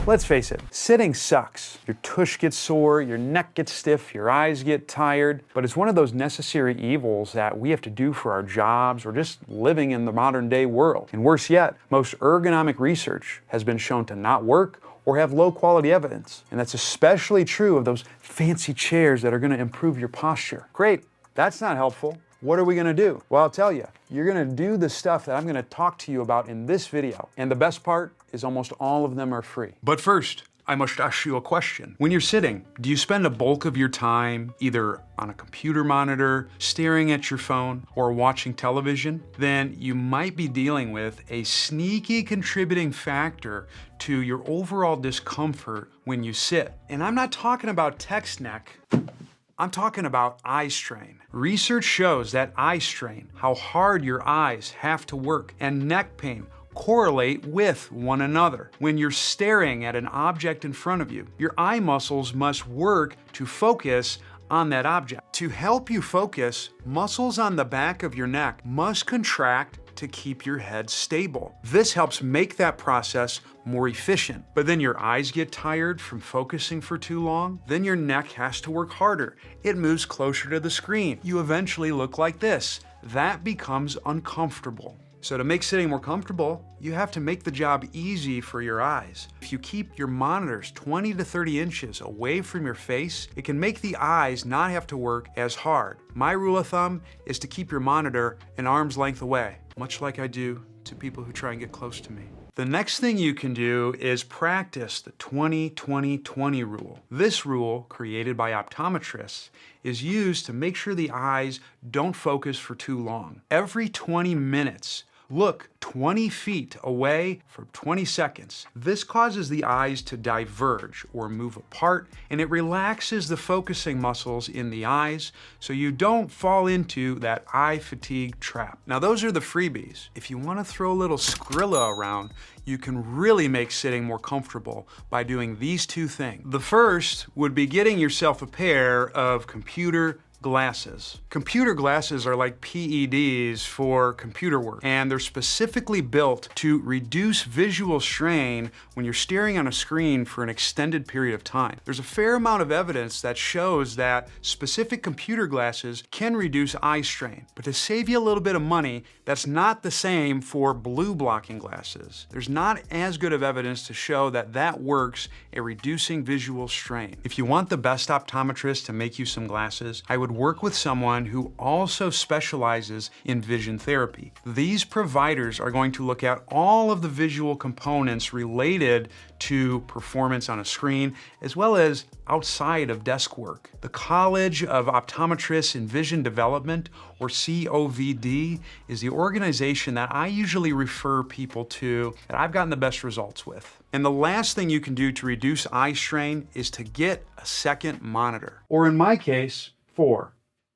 Let's face it, sitting sucks. Your tush gets sore, your neck gets stiff, your eyes get tired, but it's one of those necessary evils that we have to do for our jobs or just living in the modern day world. And worse yet, most ergonomic research has been shown to not work or have low quality evidence. And that's especially true of those fancy chairs that are gonna improve your posture. Great, that's not helpful. What are we gonna do? Well, I'll tell you, you're gonna do the stuff that I'm gonna talk to you about in this video. And the best part is almost all of them are free. But first, I must ask you a question. When you're sitting, do you spend a bulk of your time either on a computer monitor, staring at your phone, or watching television? Then you might be dealing with a sneaky contributing factor to your overall discomfort when you sit. And I'm not talking about text neck. I'm talking about eye strain. Research shows that eye strain, how hard your eyes have to work, and neck pain correlate with one another. When you're staring at an object in front of you, your eye muscles must work to focus on that object. To help you focus, muscles on the back of your neck must contract to keep your head stable. This helps make that process more efficient. But then your eyes get tired from focusing for too long, then your neck has to work harder. It moves closer to the screen. You eventually look like this. That becomes uncomfortable. So to make sitting more comfortable, you have to make the job easy for your eyes. If you keep your monitors 20 to 30 inches away from your face, it can make the eyes not have to work as hard. My rule of thumb is to keep your monitor an arm's length away, much like I do to people who try and get close to me. The next thing you can do is practice the 20-20-20 rule. This rule, created by optometrists, is used to make sure the eyes don't focus for too long. Every 20 minutes, look 20 feet away for 20 seconds. This causes the eyes to diverge or move apart, and it relaxes the focusing muscles in the eyes so you don't fall into that eye fatigue trap. Now those are the freebies. If you want to throw a little Skrilla around, you can really make sitting more comfortable by doing these two things. The first would be getting yourself a pair of computer glasses. Computer glasses are like PEDs for computer work, and they're specifically built to reduce visual strain when you're staring on a screen for an extended period of time. There's a fair amount of evidence that shows that specific computer glasses can reduce eye strain, but to save you a little bit of money, that's not the same for blue blocking glasses. There's not as good of evidence to show that that works at reducing visual strain. If you want the best optometrist to make you some glasses, I would work with someone who also specializes in vision therapy. These providers are going to look at all of the visual components related to performance on a screen, as well as outside of desk work. The College of Optometrists in Vision Development, or COVD, is the organization that I usually refer people to that I've gotten the best results with. And the last thing you can do to reduce eye strain is to get a second monitor. Or in my case, 4.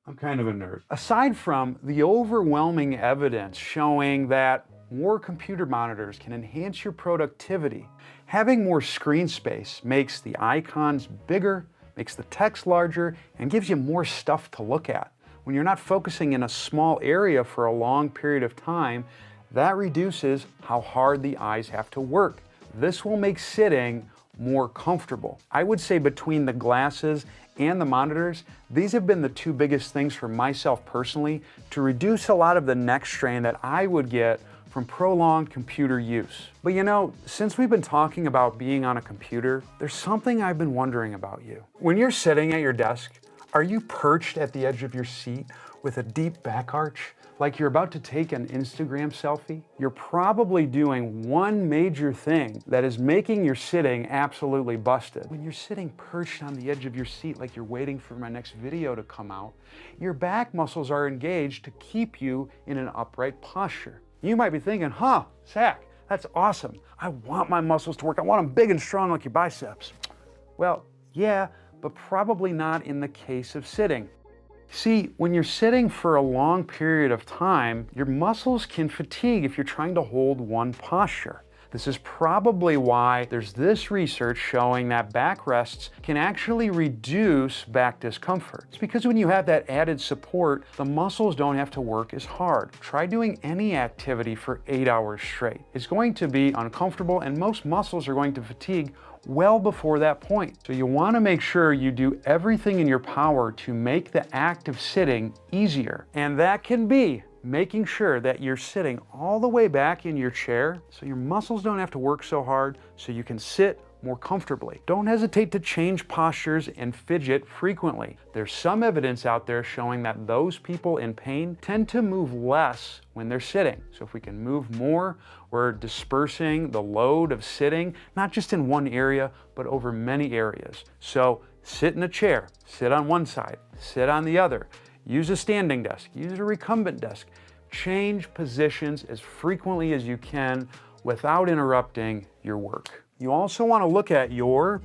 I'm kind of a nerd. Aside from the overwhelming evidence showing that more computer monitors can enhance your productivity, having more screen space makes the icons bigger, makes the text larger, and gives you more stuff to look at. When you're not focusing in a small area for a long period of time, that reduces how hard the eyes have to work. This will make sitting more comfortable. I would say between the glasses and the monitors, these have been the two biggest things for myself personally to reduce a lot of the neck strain that I would get from prolonged computer use. But you know, since we've been talking about being on a computer, there's something I've been wondering about you. When you're sitting at your desk, are you perched at the edge of your seat with a deep back arch, like you're about to take an Instagram selfie? You're probably doing one major thing that is making your sitting absolutely busted. When you're sitting perched on the edge of your seat like you're waiting for my next video to come out, your back muscles are engaged to keep you in an upright posture. You might be thinking, Zach, that's awesome. I want my muscles to work. I want them big and strong like your biceps. Well, yeah, but probably not in the case of sitting. See, when you're sitting for a long period of time, your muscles can fatigue if you're trying to hold one posture. This is probably why there's this research showing that backrests can actually reduce back discomfort. It's because when you have that added support, the muscles don't have to work as hard. Try doing any activity for 8 hours straight. It's going to be uncomfortable, and most muscles are going to fatigue well before that point. So you want to make sure you do everything in your power to make the act of sitting easier. And that can be making sure that you're sitting all the way back in your chair so your muscles don't have to work so hard, so you can sit more comfortably. Don't hesitate to change postures and fidget frequently. There's some evidence out there showing that those people in pain tend to move less when they're sitting. So if we can move more, we're dispersing the load of sitting, not just in one area, but over many areas. So sit in a chair, sit on one side, sit on the other, use a standing desk, use a recumbent desk. Change positions as frequently as you can without interrupting your work. You also want to look at your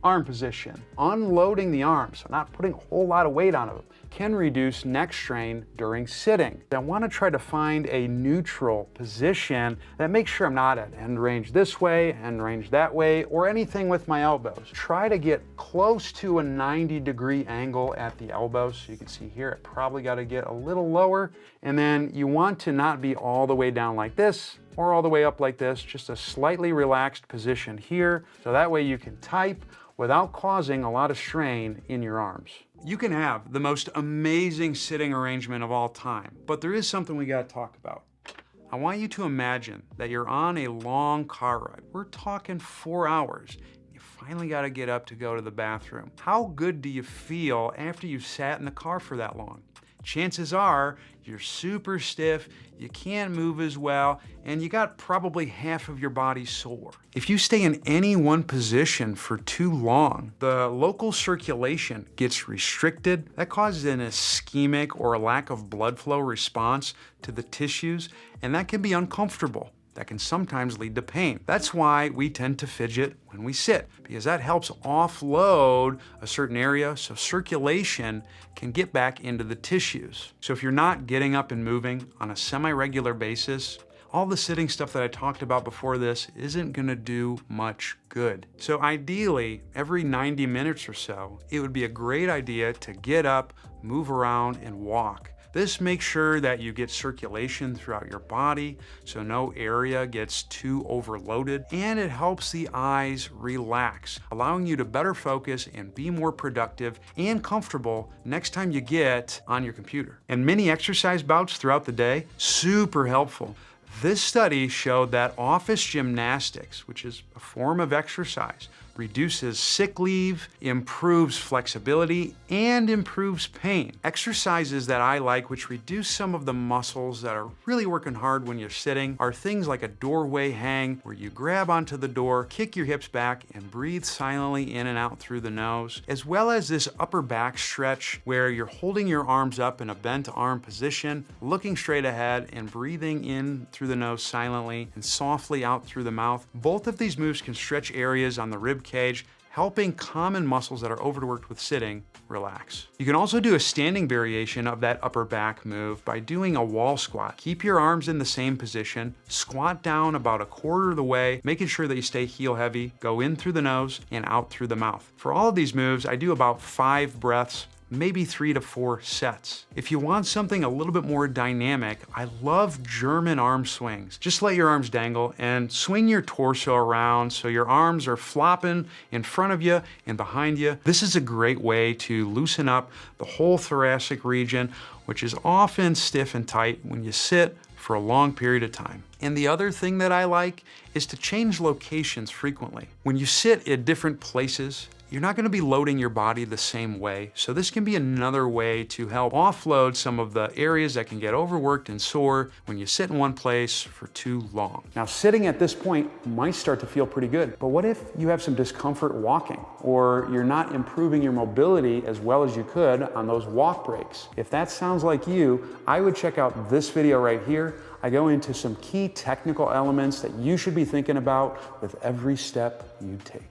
arm position. Unloading the arms, so not putting a whole lot of weight on them, can reduce neck strain during sitting. I want to try to find a neutral position that makes sure I'm not at end range this way, end range that way, or anything with my elbows. Try to get close to a 90-degree angle at the elbows. So you can see here, I probably got to get a little lower. And then you want to not be all the way down like this, or all the way up like this, just a slightly relaxed position here. So that way you can type without causing a lot of strain in your arms. You can have the most amazing sitting arrangement of all time, but there is something we gotta talk about. I want you to imagine that you're on a long car ride. We're talking 4 hours. You finally gotta get up to go to the bathroom. How good do you feel after you've sat in the car for that long? Chances are you're super stiff, you can't move as well, and you got probably half of your body sore. If you stay in any one position for too long, the local circulation gets restricted. That causes an ischemic or a lack of blood flow response to the tissues, and that can be uncomfortable. That can sometimes lead to pain. That's why we tend to fidget when we sit, because that helps offload a certain area so circulation can get back into the tissues. So if you're not getting up and moving on a semi-regular basis, all the sitting stuff that I talked about before this isn't gonna do much good. So ideally, every 90 minutes or so, it would be a great idea to get up, move around, and walk. This makes sure that you get circulation throughout your body so no area gets too overloaded, and it helps the eyes relax, allowing you to better focus and be more productive and comfortable next time you get on your computer. And mini exercise bouts throughout the day, super helpful. This study showed that office gymnastics, which is a form of exercise, reduces sick leave, improves flexibility, and improves pain. Exercises that I like, which reduce some of the muscles that are really working hard when you're sitting, are things like a doorway hang, where you grab onto the door, kick your hips back, and breathe silently in and out through the nose, as well as this upper back stretch, where you're holding your arms up in a bent arm position, looking straight ahead, and breathing in through the nose silently and softly out through the mouth. Both of these moves can stretch areas on the rib cage, helping common muscles that are overworked with sitting relax. You can also do a standing variation of that upper back move by doing a wall squat. Keep your arms in the same position, squat down about a quarter of the way, making sure that you stay heel heavy, go in through the nose and out through the mouth. For all of these moves, I do about 5 breaths, maybe 3 to 4 sets. If you want something a little bit more dynamic, I love German arm swings. Just let your arms dangle and swing your torso around so your arms are flopping in front of you and behind you. This is a great way to loosen up the whole thoracic region, which is often stiff and tight when you sit for a long period of time. And the other thing that I like is to change locations frequently. When you sit at different places, you're not going to be loading your body the same way. So this can be another way to help offload some of the areas that can get overworked and sore when you sit in one place for too long. Now, sitting at this point might start to feel pretty good, but what if you have some discomfort walking, or you're not improving your mobility as well as you could on those walk breaks? If that sounds like you, I would check out this video right here. I go into some key technical elements that you should be thinking about with every step you take.